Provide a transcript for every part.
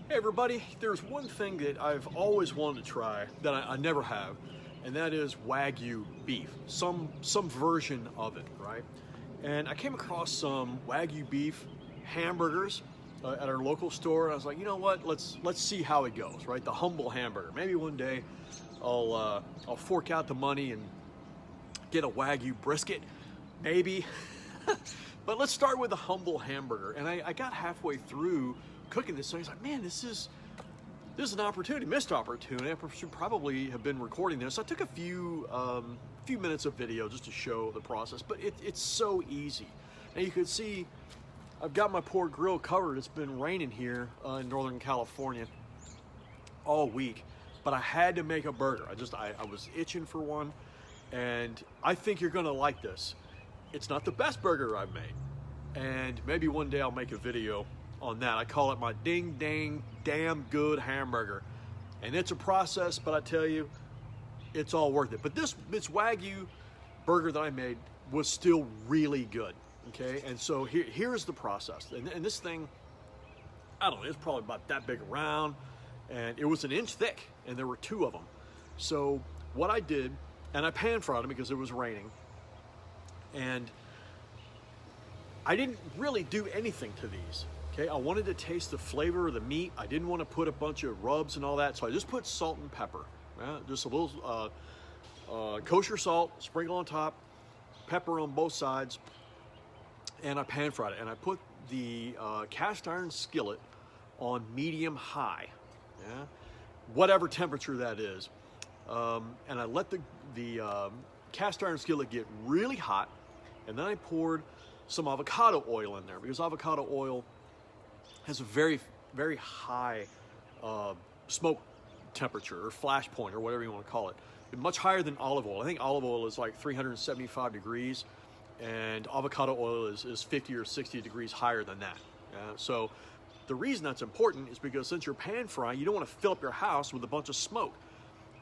Hey everybody, there's one thing that I've always wanted to try that I never have, and that is Wagyu beef, some version of it, right? And I came across some Wagyu beef hamburgers at our local store, and I was like, you know what? Let's see how it goes, right? The humble hamburger. Maybe one day I'll fork out the money and get a Wagyu brisket, maybe. But let's start with the humble hamburger. And I got halfway through cooking this thing. I was like, man, this is an opportunity, missed opportunity. I should probably have been recording this. I took a few minutes of video just to show the process, but it's so easy. And you can see I've got my poor grill covered. It's been raining here in Northern California all week, but I had to make a burger. I was itching for one, and I think you're gonna like this. It's not the best burger I've made, and maybe one day I'll make a video on that. I call it my ding dang damn good hamburger, and it's a process, but I tell you, it's all worth it. But this Wagyu burger that I made was still really good. Okay, and so here's the process, and this thing, I don't know, it's probably about that big around, and it was an inch thick, and there were two of them. So what I did, and I pan fried them because it was raining, and I didn't really do anything to these. Okay, I wanted to taste the flavor of the meat. I didn't want to put a bunch of rubs and all that, so I just put salt and pepper. Just a little kosher salt, sprinkle on top, pepper on both sides, and I pan fried it. And I put the cast iron skillet on medium high, whatever temperature that is. And I let the cast iron skillet get really hot, and then I poured some avocado oil in there, because avocado oil has a very, very high smoke temperature or flash point or whatever you want to call it. Much higher than olive oil. I think olive oil is like 375 degrees, and avocado oil is 50 or 60 degrees higher than that. So the reason that's important is because since you're pan frying, you don't want to fill up your house with a bunch of smoke.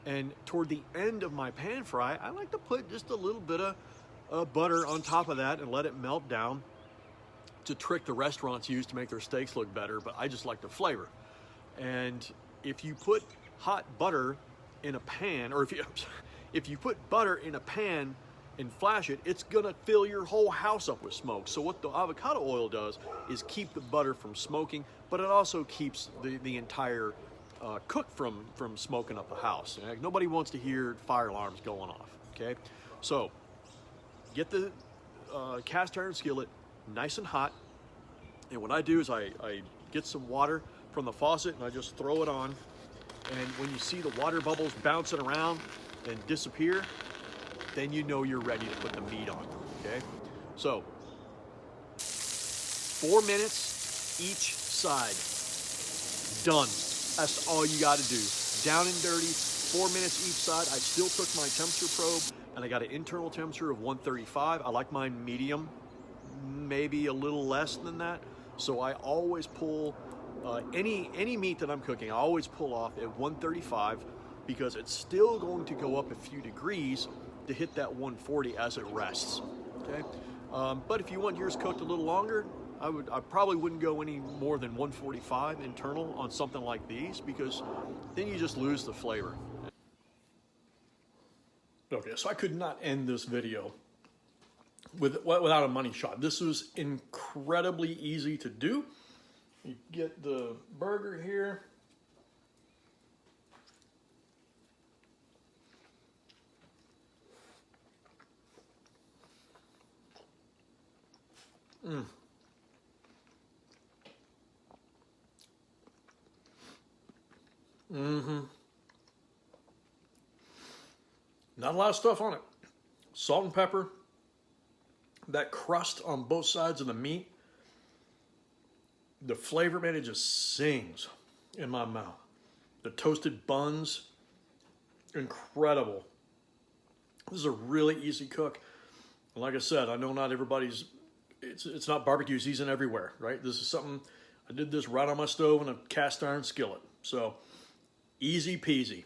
And toward the end of my pan fry, I like to put just a little bit of butter on top of that and let it melt down. It's a trick the restaurants use to make their steaks look better, but I just like the flavor. And if you put hot butter in a pan, or if you put butter in a pan and flash it, it's gonna fill your whole house up with smoke. So what the avocado oil does is keep the butter from smoking, but it also keeps the entire cook from smoking up the house. Nobody wants to hear fire alarms going off. Okay, so get the cast iron skillet nice and hot, and what I do is I get some water from the faucet and I just throw it on, and when you see the water bubbles bouncing around and disappear, then you know you're ready to put the meat on. Okay, so 4 minutes each side, done. That's all you got to do. Down and dirty, 4 minutes each side. I still took my temperature probe, and I got an internal temperature of 135. I like mine medium, maybe a little less than that. So I always pull any meat that I'm cooking, I always pull off at 135, because it's still going to go up a few degrees to hit that 140 as it rests. Okay, but if you want yours cooked a little longer, I probably wouldn't go any more than 145 internal on something like these, because then you just lose the flavor. Okay, so I could not end this video without a money shot. This was incredibly easy to do. You get the burger here. Not a lot of stuff on it. Salt and pepper. That crust on both sides of the meat. The flavor, man, it just sings in my mouth. The toasted buns, incredible. This is a really easy cook. And like I said, I know not everybody's, it's not barbecue season everywhere, right? This is something, I did this right on my stove in a cast iron skillet. So easy peasy.